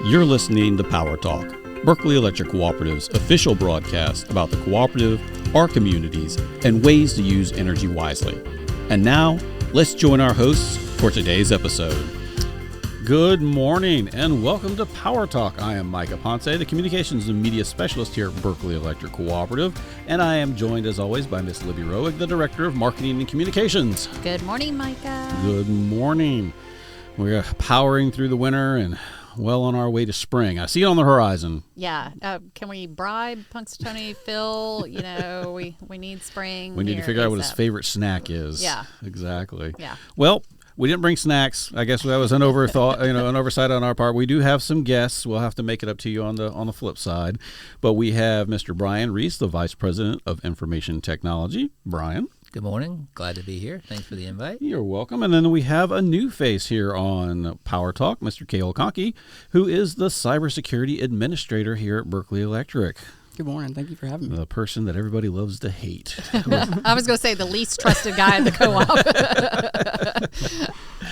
You're listening to Power Talk, Berkeley Electric Cooperative's official broadcast about the cooperative, our communities, and ways to use energy wisely. And now, let's join our hosts for today's episode. Good morning and welcome to Power Talk. I am Micah Ponce, the Communications and Media Specialist here at Berkeley Electric Cooperative, and I am joined as always by Miss Libby Roig, the Director of Marketing and Communications. Good morning, Micah. Good morning. We're powering through the winter and well on our way to spring. I see it on the horizon. Yeah. Can we bribe Punxsutawney Phil? You know, we need spring. We need to figure out what his favorite snack is. Yeah. Exactly. Yeah. Well, we didn't bring snacks. I guess that was an oversight on our part. We do have some guests. We'll have to make it up to you on the flip side. But we have Mr. Brian Reese, the Vice President of Information Technology. Brian. Good morning. Glad to be here. Thanks for the invite. You're welcome. And then we have a new face here on Power Talk, Mr. Cale Conkey, who is the Cybersecurity Administrator here at Berkeley Electric. Good morning. Thank you for having me. The person that everybody loves to hate. I was going to say the least trusted guy at the co-op.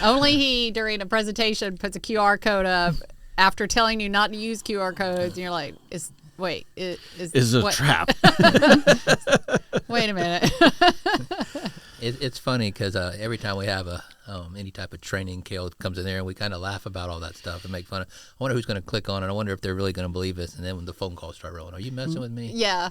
Only he, during a presentation, puts a QR code up after telling you not to use QR codes, and you're like, is it a trap? Wait a minute. It's funny because every time we have any type of training, Cale comes in there and we kind of laugh about all that stuff and make fun of. I wonder who's going to click on it. I wonder if they're really going to believe us. And then when the phone calls start rolling, are you messing with me? Yeah.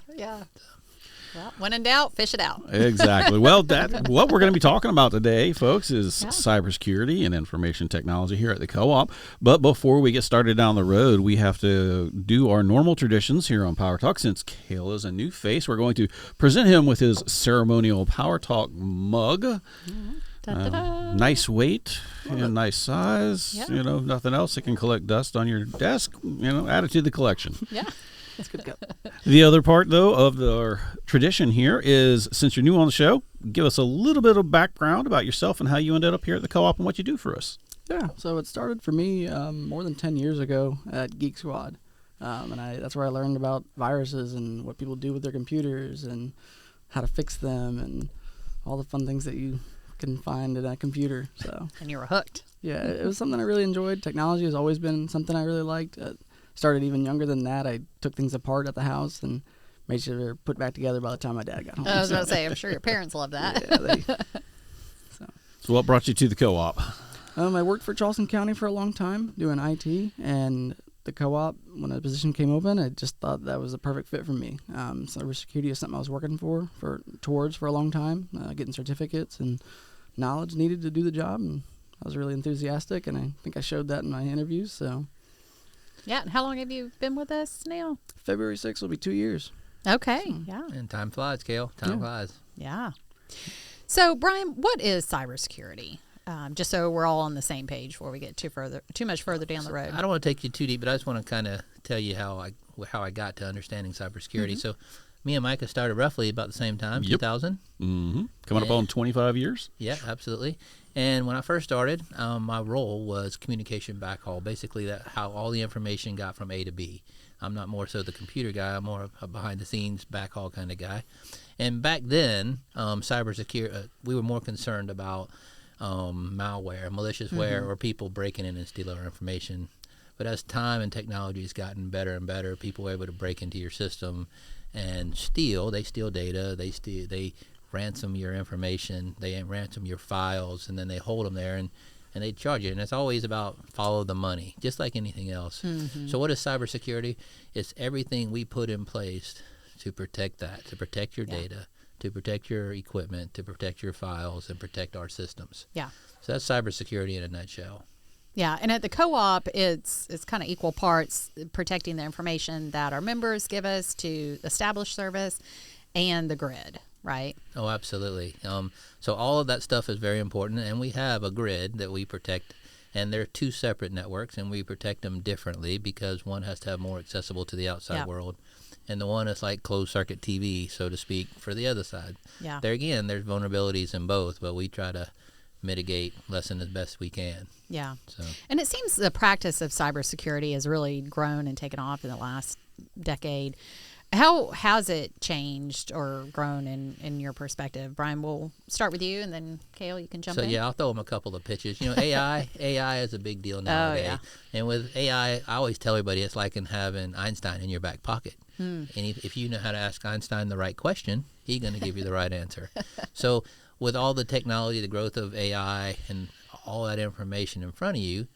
Well, when in doubt, fish it out. Exactly. Well, what we're going to be talking about today, folks, is cybersecurity and information technology here at the co-op. But before we get started down the road, we have to do our normal traditions here on Power Talk. Since Cale is a new face, we're going to present him with his ceremonial Power Talk mug. Da-da-da. Nice weight and nice size. Yeah. You know, nothing else. It can collect dust on your desk. You know, add it to the collection. Yeah. That's good go. The other part, though, of our tradition here is, since you're new on the show, give us a little bit of background about yourself and how you ended up here at the co-op and what you do for us. Yeah, so it started for me more than 10 years ago at Geek Squad. And that's where I learned about viruses and what people do with their computers and how to fix them and all the fun things that you can find in a computer. So. And you were hooked. Yeah, it was something I really enjoyed. Technology has always been something I really liked. Started even younger than that. I took things apart at the house and made sure they were put back together by the time my dad got home. I was going to say, I'm sure your parents love that. Yeah, So what brought you to the co-op? I worked for Charleston County for a long time doing IT, and the co-op, when the position came open, I just thought that was a perfect fit for me. Cybersecurity is something I was working towards for a long time, getting certificates and knowledge needed to do the job, and I was really enthusiastic, and I think I showed that in my interviews, so... Yeah, and how long have you been with us now? February 6th will be 2 years. Okay, yeah. And time flies, Cale. Time flies. Yeah. So, Brian, what is cybersecurity? Just so we're all on the same page before we get too much further down the road. I don't want to take you too deep, but I just want to kind of tell you how I got to understanding cybersecurity. Mm-hmm. So, me and Micah started roughly about the same time, 2000. Mm-hmm. Coming up on 25 years. Yeah, absolutely. And when I first started, my role was communication backhaul, basically how all the information got from A to B. I'm not more so the computer guy. I'm more a behind-the-scenes backhaul kind of guy. And back then, cybersecurity, we were more concerned about malware, malicious ware, or people breaking in and stealing our information. But as time and technology has gotten better and better, people are able to break into your system and steal. They steal data. They ransom your information, they ransom your files, and then they hold them there and they charge you. And it's always about follow the money, just like anything else. Mm-hmm. So what is cybersecurity? It's everything we put in place to protect that, to protect your data, to protect your equipment, to protect your files, and protect our systems. Yeah. So that's cybersecurity in a nutshell. Yeah, and at the co-op, it's kind of equal parts protecting the information that our members give us to establish service and the grid. Right. Oh, absolutely. So all of that stuff is very important, and we have a grid that we protect, and they're two separate networks, and we protect them differently because one has to have more accessible to the outside world, and the one is like closed-circuit TV, so to speak, for the other side. Yeah. There again, there's vulnerabilities in both, but we try to mitigate, lessen as best we can. Yeah. So. And it seems the practice of cybersecurity has really grown and taken off in the last decade. How has it changed or grown in your perspective? Brian, we'll start with you, and then Cale, you can jump in. So yeah, I'll throw them a couple of pitches. AI is a big deal nowadays. yeah. And with AI, I always tell everybody it's like having Einstein in your back pocket. And if you know how to ask Einstein the right question, he's going to give you the right answer. So with all the technology, the growth of AI, and all that information in front of you,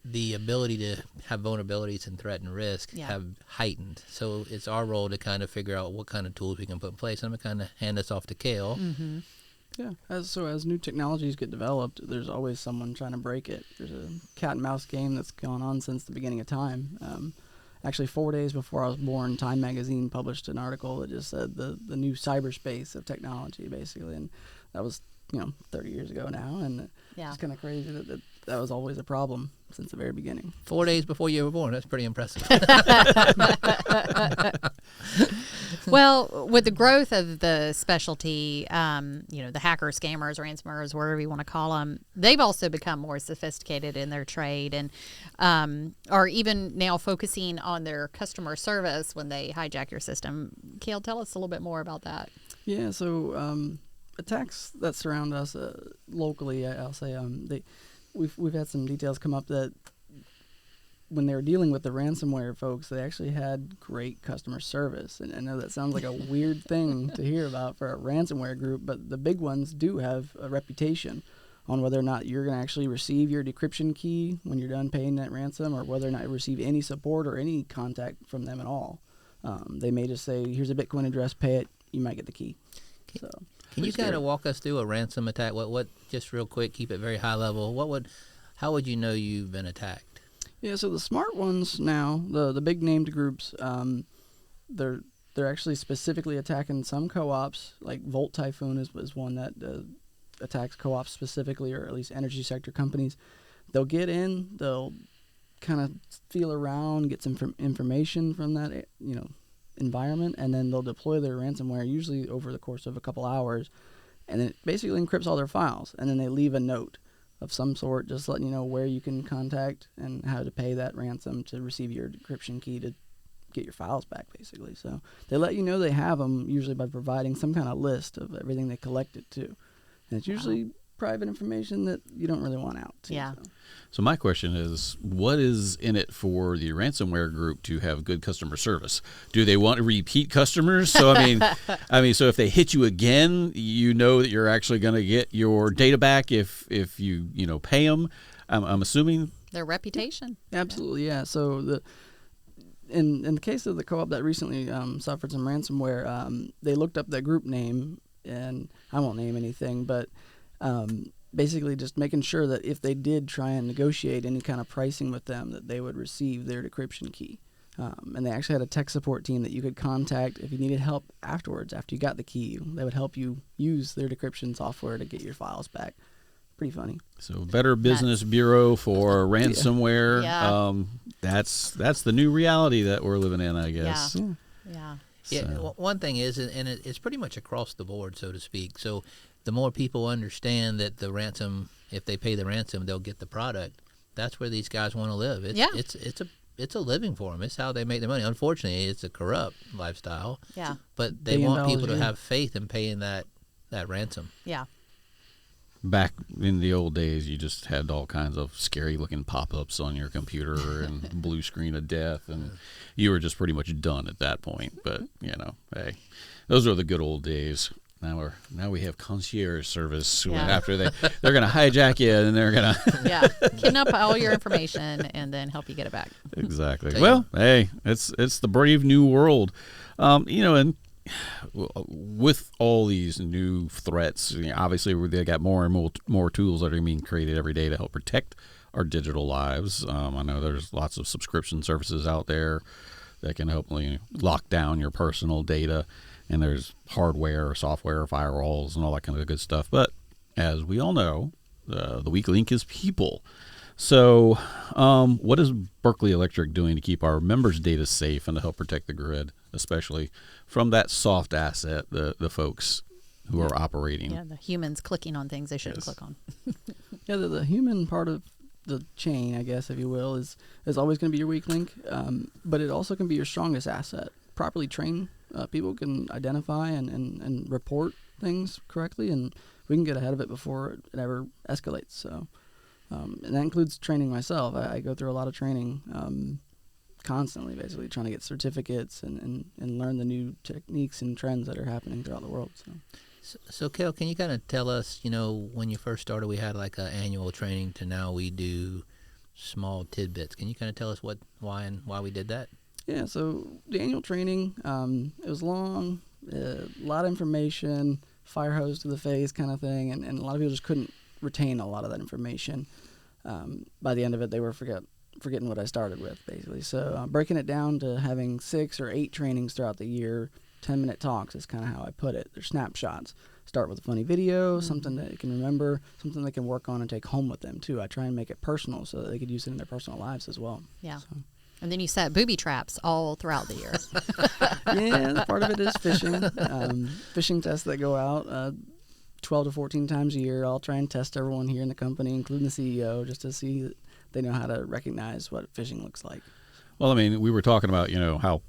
the ability to have vulnerabilities and threat and risk have heightened. So it's our role to kind of figure out what kind of tools we can put in place. I'm going to kind of hand this off to Cale. Mm-hmm. Yeah, as new technologies get developed, there's always someone trying to break it. There's a cat and mouse game that's gone on since the beginning of time. Actually, 4 days before I was born, Time Magazine published an article that just said the new cyberspace of technology, basically, and that was 30 years ago now, and it's kind of crazy that was always a problem since the very beginning. 4 days before you were born, that's pretty impressive. Well, with the growth of the specialty, the hackers, scammers, ransomwares, whatever you want to call them, they've also become more sophisticated in their trade and are even now focusing on their customer service when they hijack your system. Cale, tell us a little bit more about that. Yeah, so attacks that surround us locally, I'll say, we've had some details come up that when they were dealing with the ransomware folks, they actually had great customer service. And I know that sounds like a weird thing to hear about for a ransomware group, but the big ones do have a reputation on whether or not you're going to actually receive your decryption key when you're done paying that ransom, or whether or not you receive any support or any contact from them at all. They may just say, here's a Bitcoin address, pay it, you might get the key. Can you kind of walk us through a ransom attack? What just real quick, keep it very high level. How would you know you've been attacked? Yeah, so the smart ones now, the big named groups, they're actually specifically attacking some co-ops. Like Volt Typhoon is one that attacks co-ops specifically, or at least energy sector companies. They'll get in, they'll kind of feel around, get some information from that environment, and then they'll deploy their ransomware usually over the course of a couple hours, and then it basically encrypts all their files, and then they leave a note of some sort just letting you know where you can contact and how to pay that ransom to receive your decryption key to get your files back, basically. So they let you know they have them, usually by providing some kind of list of everything they collected too, and it's usually private information that you don't really want out. Yeah. So my question is, what is in it for the ransomware group to have good customer service? Do they want repeat customers? So I mean, so if they hit you again, you know that you're actually going to get your data back if you pay them. I'm assuming their reputation. Absolutely, yeah. So in the case of the co-op that recently suffered some ransomware, they looked up that group name, and I won't name anything, but basically just making sure that if they did try and negotiate any kind of pricing with them, that they would receive their decryption key. And they actually had a tech support team that you could contact if you needed help afterwards, after you got the key. They would help you use their decryption software to get your files back. Pretty funny. So Better Business Bureau for ransomware. Yeah. That's the new reality that we're living in, I guess. Yeah. Yeah. One thing is, and it's pretty much across the board, so to speak. So the more people understand that the ransom, if they pay the ransom, they'll get the product. That's where these guys want to live. It's a living for them. It's how they make their money. Unfortunately, it's a corrupt lifestyle. Yeah. But they want people to have faith in paying that ransom. Yeah. Back in the old days, you just had all kinds of scary-looking pop-ups on your computer and blue screen of death, and you were just pretty much done at that point. But hey, those are the good old days. Now we have concierge service. After they're going to hijack you, and they're going to kidnap all your information and then help you get it back. Exactly. Well, hey, it's the brave new world, and with all these new threats, obviously they got more and more tools that are being created every day to help protect our digital lives. I know there's lots of subscription services out there that can help lock down your personal data. And there's hardware, software, firewalls, and all that kind of good stuff. But as we all know, the weak link is people. So what is Berkeley Electric doing to keep our members' data safe and to help protect the grid, especially from that soft asset, the folks who are operating? Yeah, the humans clicking on things they shouldn't click on. Yeah, the human part of the chain, I guess, if you will, is always going to be your weak link, but it also can be your strongest asset. Properly trained people can identify and report things correctly, and we can get ahead of it before it ever escalates. So, and that includes training myself. I go through a lot of training constantly, basically trying to get certificates and learn the new techniques and trends that are happening throughout the world. So Kel, can you kind of tell us, when you first started, we had like an annual training to now we do small tidbits. Can you kind of tell us why we did that? Yeah, so the annual training, it was long, a lot of information, fire hose to the face kind of thing, and a lot of people just couldn't retain a lot of that information. By the end of it, they were forgetting what I started with, basically. So breaking it down to having 6 or 8 trainings throughout the year, 10-minute talks is kind of how I put it. They're snapshots. Start with a funny video, something that they can remember, something they can work on and take home with them, too. I try and make it personal so that they could use it in their personal lives as well. Yeah. So. And then you set booby traps all throughout the year. Yeah, part of it is fishing. Fishing tests that go out 12 to 14 times a year. I'll try and test everyone here in the company, including the CEO, just to see that they know how to recognize what fishing looks like. Well, I mean, we were talking about, how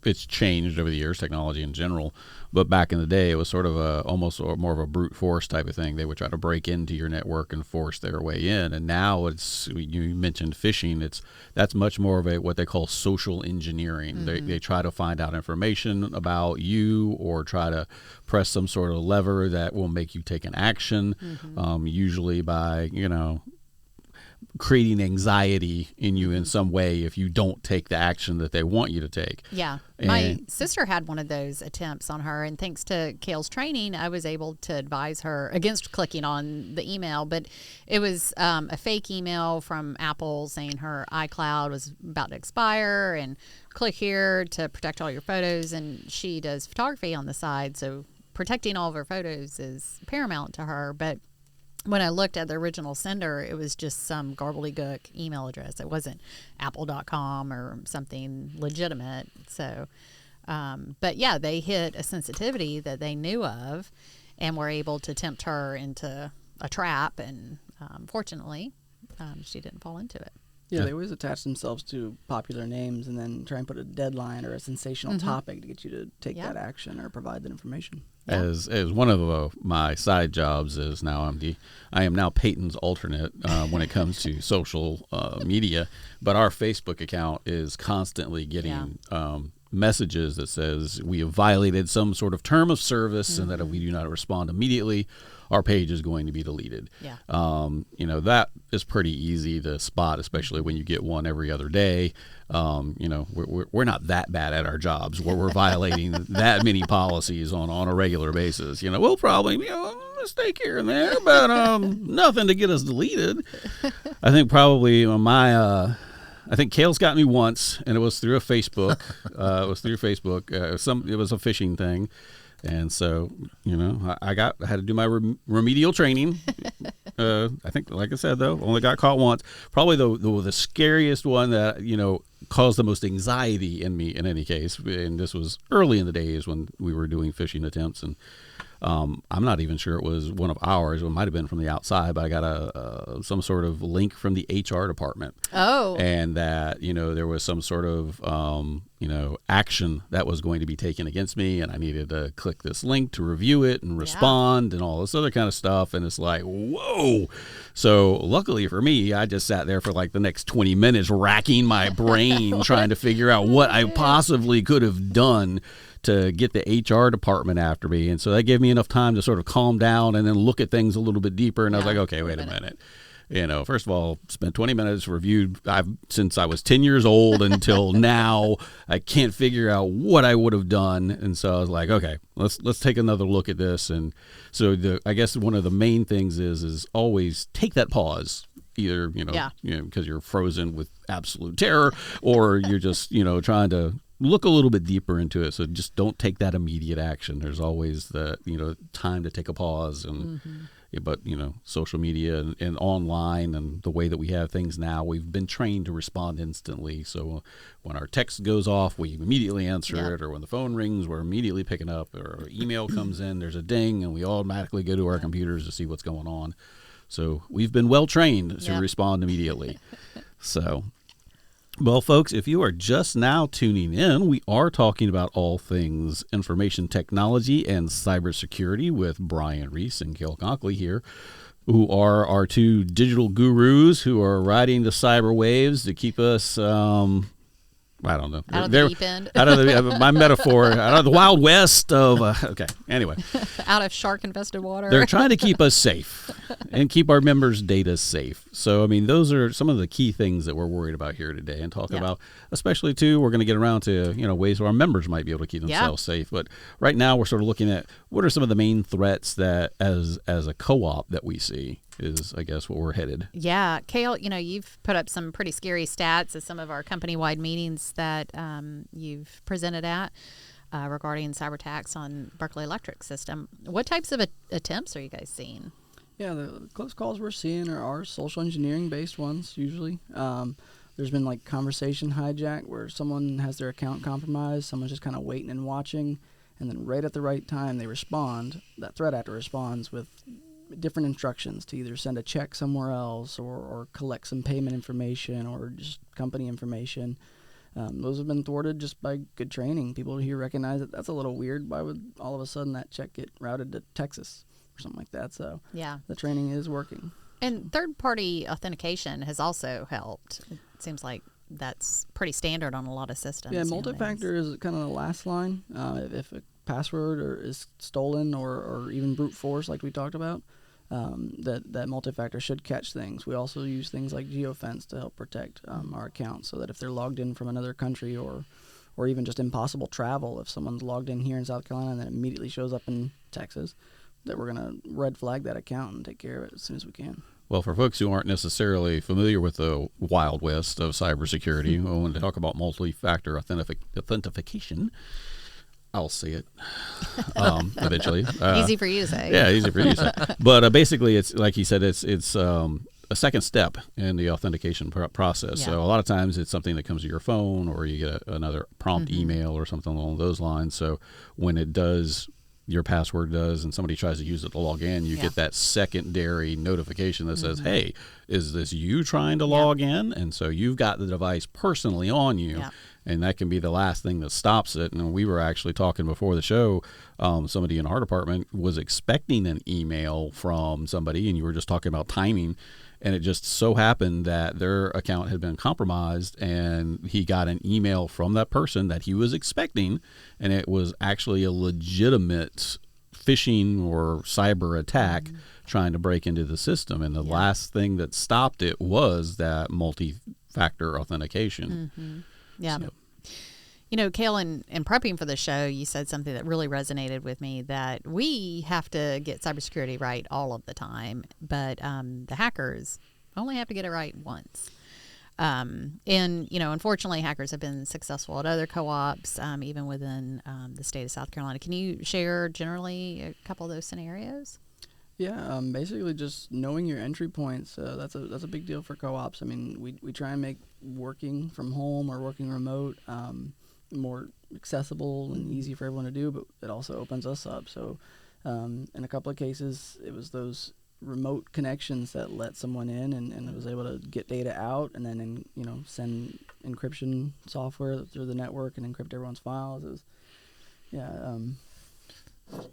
it's changed over the years, technology in general. But back in the day, it was sort of almost more of a brute force type of thing. They would try to break into your network and force their way in. And now you mentioned phishing. That's much more of what they call social engineering. Mm-hmm. They try to find out information about you or try to press some sort of lever that will make you take an action, usually by, creating anxiety in you in some way if you don't take the action that they want you to take. Yeah. My sister had one of those attempts on her, and thanks to Kale's training, I was able to advise her against clicking on the email. But it was a fake email from Apple saying her iCloud was about to expire, and click here to protect all your photos. And she does photography on the side, so protecting all of her photos is paramount to her. But when I looked at the original sender, it was just some gobbledygook email address. It wasn't apple.com or something legitimate. So, but yeah, they hit a sensitivity that they knew of and were able to tempt her into a trap. And fortunately, she didn't fall into it. Yeah, they always attach themselves to popular names and then try and put a deadline or a sensational topic to get you to take that action or provide that information. Yeah. As one of my side jobs is now I am now Peyton's alternate when it comes to social media, but our Facebook account is constantly getting messages that says we have violated some sort of term of service and that if we do not respond immediately, our page is going to be deleted. Yeah. That is pretty easy to spot, especially when you get one every other day. We're not that bad at our jobs where we're violating that many policies on a regular basis. We'll probably, mistake here and there, but nothing to get us deleted. I think probably I think Kale's got me once, and it was through a Facebook. It was a phishing thing. And so, I had to do my remedial training. I think, like I said, though, only got caught once. Probably the scariest one that, caused the most anxiety in me in any case. And this was early in the days when we were doing phishing attempts. And I'm not even sure it was one of ours. It might have been from the outside, but I got some sort of link from the HR department. Oh. And that, there was some sort of, action that was going to be taken against me. And I needed to click this link to review it and respond and all this other kind of stuff. And it's like, whoa. So luckily for me, I just sat there for like the next 20 minutes racking my brain trying to figure out what I possibly could have done to get the HR department after me. And so that gave me enough time to sort of calm down and then look at things a little bit deeper. And I was like, okay, wait a minute. First of all, spent 20 minutes, reviewed since I was 10 years old until now. I can't figure out what I would have done. And so I was like, okay, let's take another look at this. And so I guess one of the main things is always take that pause. Either, because you're frozen with absolute terror, or you're just, trying to look a little bit deeper into it. So just don't take that immediate action. There's always the, time to take a pause. And but, social media and online and the way that we have things now, we've been trained to respond instantly. So when our text goes off, we immediately answer it, or when the phone rings, we're immediately picking up, or email comes in, there's a ding, and we automatically go to our computers to see what's going on. So we've been well trained to respond immediately. So, well, folks, if you are just now tuning in, we are talking about all things information technology and cybersecurity with Brian Reese and Cale Conkley here, who are our two digital gurus who are riding the cyber waves to keep us, I don't know. Out of the deep end. Out of my metaphor, out of the Wild West of, okay, anyway. Out of shark-infested water. They're trying to keep us safe and keep our members' data safe. So, I mean, those are some of the key things that we're worried about here today and talk about, especially, too, we're going to get around to, ways where our members might be able to keep themselves safe. But right now, we're sort of looking at what are some of the main threats that, as a co-op, that we see is, I guess, what we're headed. Yeah. Cale, you've put up some pretty scary stats at some of our company-wide meetings that you've presented at regarding cyber attacks on Berkeley Electric system. What types of attempts are you guys seeing? Yeah, the close calls we're seeing are social engineering-based ones, usually. There's been, like, conversation hijack where someone has their account compromised, someone's just kind of waiting and watching, and then right at the right time they respond. That threat actor responds with different instructions to either send a check somewhere else or collect some payment information or just company information. Those have been thwarted just by good training. People here recognize that that's a little weird. Why would all of a sudden that check get routed to Texas or something like that? So the training is working. And third-party authentication has also helped. It seems like that's pretty standard on a lot of systems. Yeah, multi-factor is kind of the last line. If a password is stolen or even brute force like we talked about, that multi-factor should catch things. We also use things like geofence to help protect our accounts so that if they're logged in from another country or even just impossible travel, if someone's logged in here in South Carolina and then immediately shows up in Texas, that we're going to red flag that account and take care of it as soon as we can. Well, for folks who aren't necessarily familiar with the Wild West of cybersecurity, when to talk about multi-factor authentication, I'll say it eventually. Easy for you to say. Yeah, easy for you to say. But basically, it's like he said, it's a second step in the authentication process. Yeah. So a lot of times it's something that comes to your phone or you get another prompt email or something along those lines. So when it does, your password does, and somebody tries to use it to log in, you get that secondary notification that says, hey, is this you trying to log in? And so you've got the device personally on you. Yeah. And that can be the last thing that stops it. And we were actually talking before the show, somebody in our department was expecting an email from somebody, and you were just talking about timing. And it just so happened that their account had been compromised, and he got an email from that person that he was expecting, and it was actually a legitimate phishing or cyber attack trying to break into the system. And the last thing that stopped it was that multi-factor authentication. Yeah. So. Cale, in prepping for the show, you said something that really resonated with me, that we have to get cybersecurity right all of the time, but the hackers only have to get it right once. And, unfortunately, hackers have been successful at other co-ops, even within the state of South Carolina. Can you share generally a couple of those scenarios? Yeah, basically just knowing your entry points. That's a big deal for co-ops. I mean, we try and make working from home or working remote more accessible and easy for everyone to do, but it also opens us up. So in a couple of cases, it was those remote connections that let someone in and it was able to get data out and then send encryption software through the network and encrypt everyone's files. It was,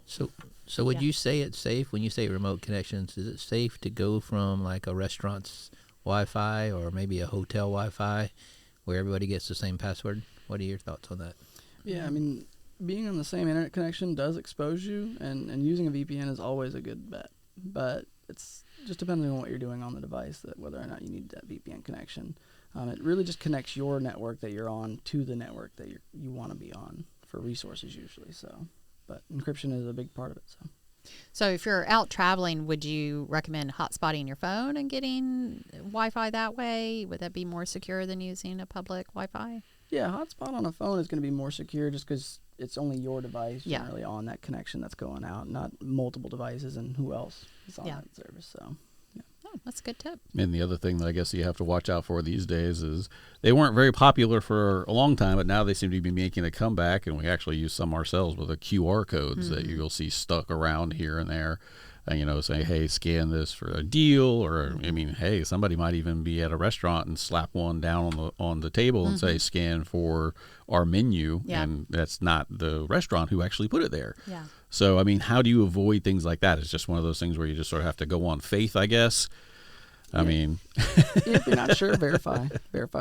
So would you say it's safe when you say remote connections? Is it safe to go from like a restaurant's Wi-Fi or maybe a hotel Wi-Fi where everybody gets the same password? What are your thoughts on that? Yeah, I mean, being on the same internet connection does expose you, and using a VPN is always a good bet. But it's just depending on what you're doing on the device, that whether or not you need that VPN connection. It really just connects your network that you're on to the network that you want to be on for resources usually. So, but encryption is a big part of it. So if you're out traveling, would you recommend hotspotting your phone and getting Wi-Fi that way? Would that be more secure than using a public Wi-Fi? Yeah, hotspot on a phone is going to be more secure just because it's only your device generally on that connection that's going out, not multiple devices and who else is on that service. So, Oh, that's a good tip. And the other thing that I guess you have to watch out for these days is they weren't very popular for a long time, but now they seem to be making a comeback, and we actually use some ourselves with the QR codes that you'll see stuck around here and there. say, hey, scan this for a deal, or I mean, hey, somebody might even be at a restaurant and slap one down on the table and say, scan for our menu, and that's not the restaurant who actually put it there. Yeah. So, I mean, how do you avoid things like that? It's just one of those things where you just sort of have to go on faith, I guess. I mean, if you're not sure, verify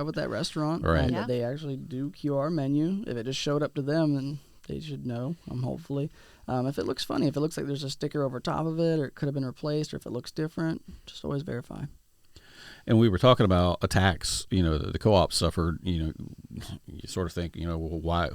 with that restaurant, right? That they actually do QR menu. If it just showed up to them, then they should know. Hopefully, if it looks funny, if it looks like there's a sticker over top of it, or it could have been replaced, or if it looks different, just always verify. And we were talking about attacks. The co-op suffered. You sort of think, well, why?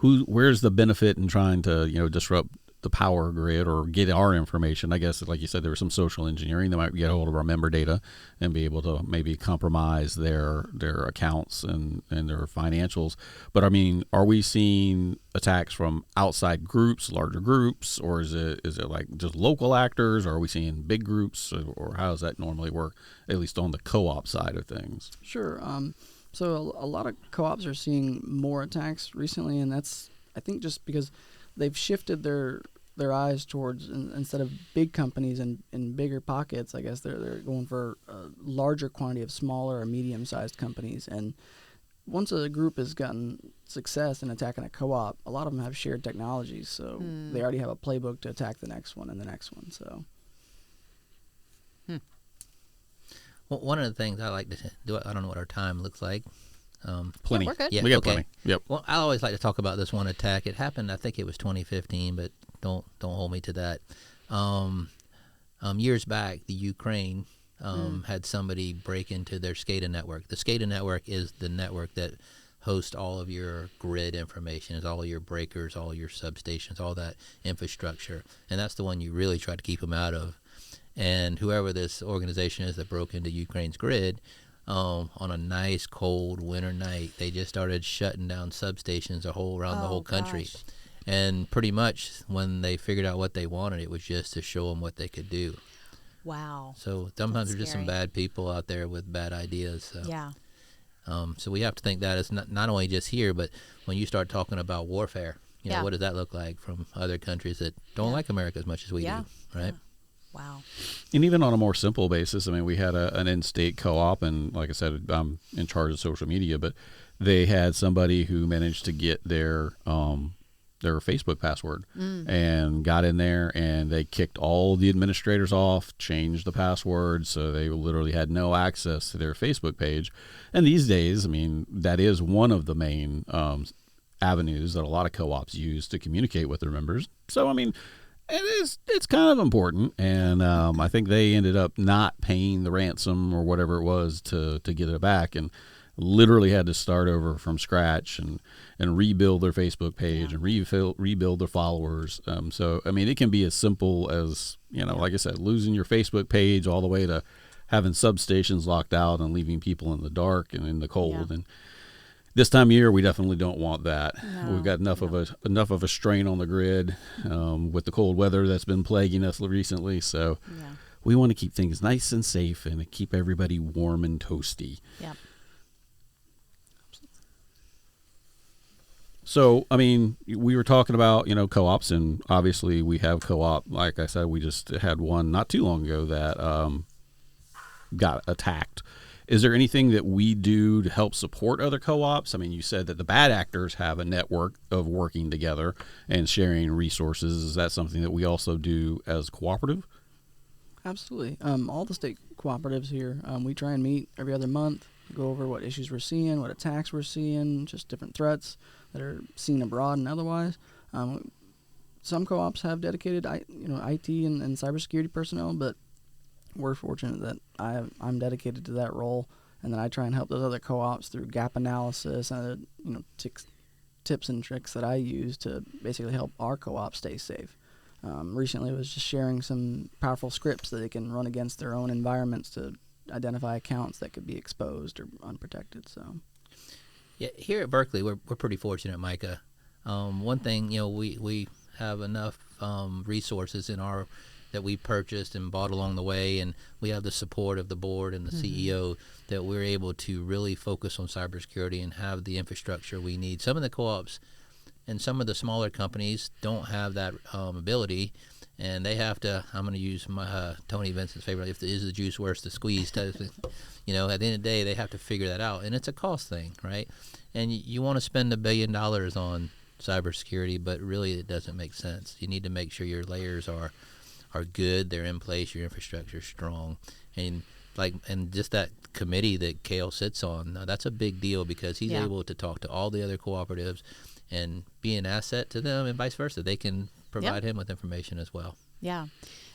Where's the benefit in trying to disrupt the power grid or get our information? I guess, like you said, there was some social engineering that might get a hold of our member data and be able to maybe compromise their accounts and their financials. But I mean, are we seeing attacks from outside groups, larger groups, or is it like just local actors? Or are we seeing big groups, or how does that normally work, at least on the co-op side of things? Sure. So a lot of co-ops are seeing more attacks recently, and that's, I think, just because they've shifted their eyes towards, instead of big companies and bigger pockets, I guess they're going for a larger quantity of smaller or medium-sized companies. And once a group has gotten success in attacking a co-op, a lot of them have shared technologies, so they already have a playbook to attack the next one and the next one. So, Well, one of the things I like to do, I don't know what our time looks like. Plenty. Yeah, we're good. Yeah, We got okay. plenty. Yep. Well, I always like to talk about this one attack. It happened, I think it was 2015, but don't hold me to that. Years back, the Ukraine had somebody break into their SCADA network. The SCADA network is the network that hosts all of your grid information, is all your breakers, all your substations, all that infrastructure, and that's the one you really try to keep them out of. And whoever this organization is that broke into Ukraine's grid, on a nice cold winter night, they just started shutting down substations around the whole country. Gosh. And pretty much when they figured out what they wanted, it was just to show them what they could do. Wow. So sometimes That's there's just some scary. bad people out there with bad ideas. So. Yeah. So we have to think that it's not only just here, but when you start talking about warfare, Yeah. what does that look like from other countries that don't like America as much as we Yeah. do, right? Wow. And even on a more simple basis, I mean, we had an in-state co-op, and like I said, I'm in charge of social media, but they had somebody who managed to get their Facebook password and got in there, and they kicked all the administrators off, changed the password, so they literally had no access to their Facebook page. And these days, I mean, that is one of the main avenues that a lot of co-ops use to communicate with their members. So, I mean, it's kind of important, and I think they ended up not paying the ransom or whatever it was to get it back, and literally had to start over from scratch and rebuild their Facebook page and rebuild their followers. So, I mean, it can be as simple as, like I said, losing your Facebook page all the way to having substations locked out and leaving people in the dark and in the cold. Yeah. And this time of year, we definitely don't want that. No, We've got enough of a strain on the grid with the cold weather that's been plaguing us recently. So Yeah. we want to keep things nice and safe and keep everybody warm and toasty. Yep. So, I mean, we were talking about, co-ops, and obviously we have co-op. Like I said, we just had one not too long ago that got attacked. Is there anything that we do to help support other co-ops? I mean, you said that the bad actors have a network of working together and sharing resources. Is that something that we also do as cooperative? absolutely. All the state cooperatives here, we try and meet every other month, go over what issues we're seeing, what attacks we're seeing, just different threats that are seen abroad and otherwise. Some co-ops have dedicated, IT and cybersecurity personnel, but we're fortunate that I'm dedicated to that role, and then I try and help those other co-ops through gap analysis and tips and tricks that I use to basically help our co-op stay safe. Recently, I was just sharing some powerful scripts that they can run against their own environments to identify accounts that could be exposed or unprotected. So, Yeah, here at Berkeley, we're pretty fortunate, Micah. One thing, we have enough resources that we purchased and bought along the way, and we have the support of the board and the CEO that we're able to really focus on cybersecurity and have the infrastructure we need. Some of the co-ops and some of the smaller companies don't have that ability, and they have to. I'm going to use my Tony Vincent's favorite. If is the juice worth the squeeze? You know, at the end of the day, they have to figure that out, and it's a cost thing, right? And you want to spend $1 billion on cybersecurity, but really it doesn't make sense. You need to make sure your layers are good, they're in place, your infrastructure is strong, and just that committee that Cale sits on, that's a big deal because he's able to talk to all the other cooperatives and be an asset to them, and vice versa. They can provide him with information as well. Yeah.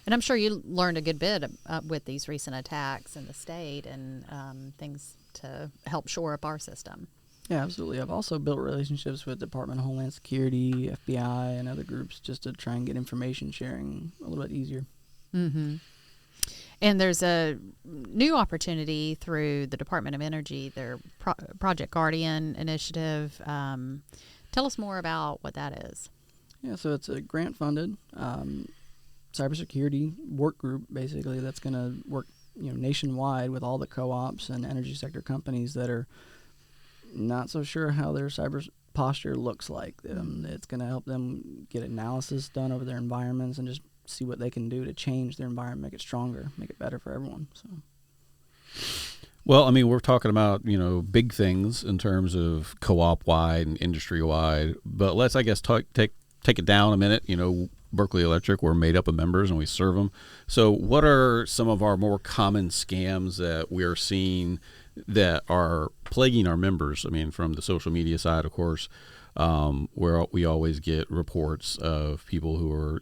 And I'm sure you learned a good bit with these recent attacks in the state and things to help shore up our system. Yeah, absolutely. I've also built relationships with Department of Homeland Security, FBI, and other groups just to try and get information sharing a little bit easier. Mm-hmm. And there's a new opportunity through the Department of Energy, their Project Guardian initiative. Tell us more about what that is. Yeah, so it's a grant-funded cybersecurity work group, basically, that's going to work nationwide with all the co-ops and energy sector companies that are not so sure how their cyber posture looks like. It's going to help them get analysis done over their environments and just see what they can do to change their environment, make it stronger, make it better for everyone. So, well, I mean, we're talking about, big things in terms of co-op wide and industry wide, but let's, I guess, take it down a minute. Berkeley Electric, we're made up of members and we serve them. So what are some of our more common scams that we are seeing that are plaguing our members? I mean, from the social media side, of course, where we always get reports of people who are,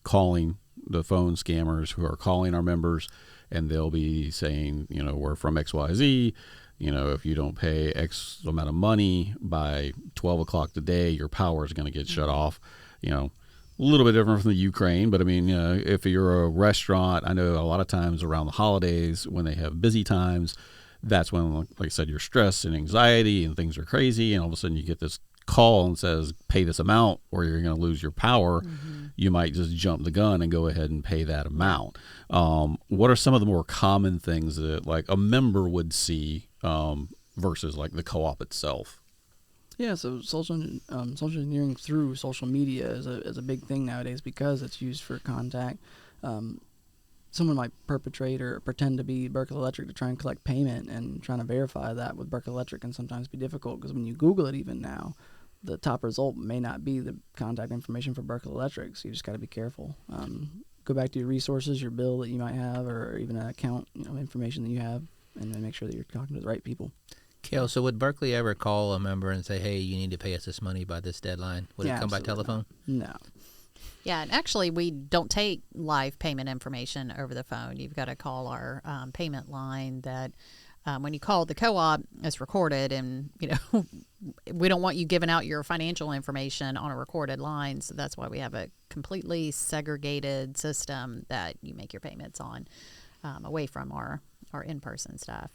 calling the phone scammers who are calling our members, and they'll be saying, we're from XYZ. If you don't pay X amount of money by 12 o'clock today, your power is going to get shut off. A little bit different from the Ukraine, but I mean, if you're a restaurant, I know a lot of times around the holidays when they have busy times, that's when, like I said, you're stressed and anxiety and things are crazy, and all of a sudden you get this call and says, pay this amount or you're going to lose your power. Mm-hmm. You might just jump the gun and go ahead and pay that amount. What are some of the more common things that like a member would see versus like the co-op itself? Yeah, so social engineering through social media is a big thing nowadays because it's used for contact. Someone might perpetrate or pretend to be Berkeley Electric to try and collect payment, and trying to verify that with Berkeley Electric can sometimes be difficult because when you Google it even now, the top result may not be the contact information for Berkeley Electric, so you just got to be careful. Go back to your resources, your bill that you might have, or even an account information that you have, and then make sure that you're talking to the right people. Cale, so would Berkeley ever call a member and say, hey, you need to pay us this money by this deadline? Would it come by telephone? No. Yeah, and actually we don't take live payment information over the phone. You've got to call our payment line that when you call the co-op, it's recorded, and we don't want you giving out your financial information on a recorded line, so that's why we have a completely segregated system that you make your payments on away from our in-person stuff.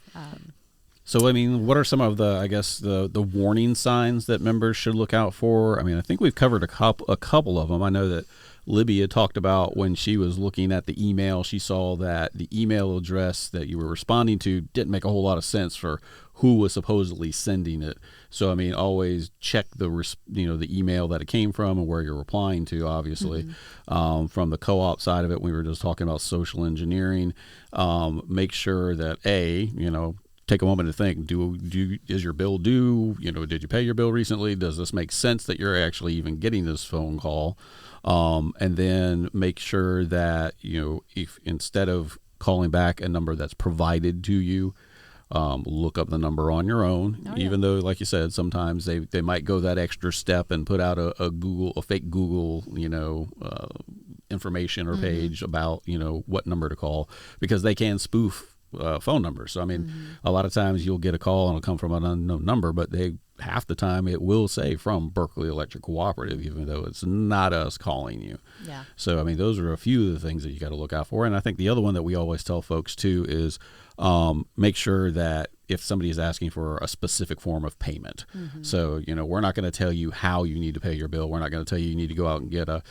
So, I mean, what are some of the warning signs that members should look out for? I mean, I think we've covered a couple of them. I know that Libby had talked about when she was looking at the email, she saw that the email address that you were responding to didn't make a whole lot of sense for who was supposedly sending it. So, I mean, always check the email that it came from and where you're replying to, obviously. Mm-hmm. From the co-op side of it, we were just talking about social engineering. Make sure that, take a moment to think, is your bill due? Did you pay your bill recently? Does this make sense that you're actually even getting this phone call? And then make sure that, if instead of calling back a number that's provided to you, look up the number on your own, even though, like you said, sometimes they might go that extra step and put out a fake Google, information or page about, what number to call, because they can spoof phone numbers. So, I mean, a lot of times you'll get a call and it'll come from an unknown number, but half the time it will say from Berkeley Electric Cooperative, even though it's not us calling you. Yeah. So, I mean, those are a few of the things that you got to look out for. And I think the other one that we always tell folks too is make sure that if somebody is asking for a specific form of payment. Mm-hmm. So, we're not going to tell you how you need to pay your bill. We're not going to tell you need to go out and get a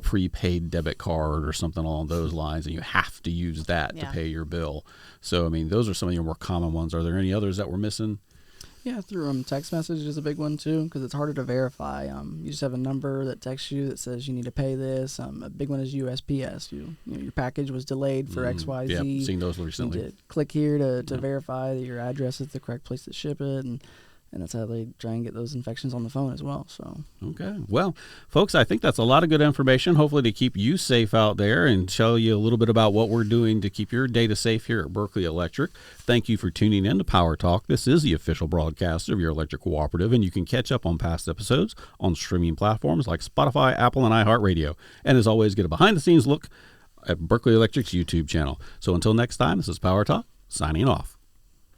prepaid debit card or something along those lines, and you have to use that to pay your bill. So, I mean, those are some of your more common ones. Are there any others that we're missing? Yeah, through text message is a big one too, because it's harder to verify. You just have a number that texts you that says you need to pay this. A big one is USPS. You know, your package was delayed for XYZ. Yeah, seen those recently. You need to click here to verify that your address is the correct place to ship it, and that's how they try and get those infections on the phone as well. So okay, well, folks, I think that's a lot of good information, hopefully to keep you safe out there and show you a little bit about what we're doing to keep your data safe here at Berkeley Electric. Thank you for tuning in to Power Talk. This is the official broadcast of your electric cooperative, and you can catch up on past episodes on streaming platforms like Spotify, Apple, and iHeartRadio. And as always, get a behind-the-scenes look at Berkeley Electric's YouTube channel. So until next time, this is Power Talk, signing off.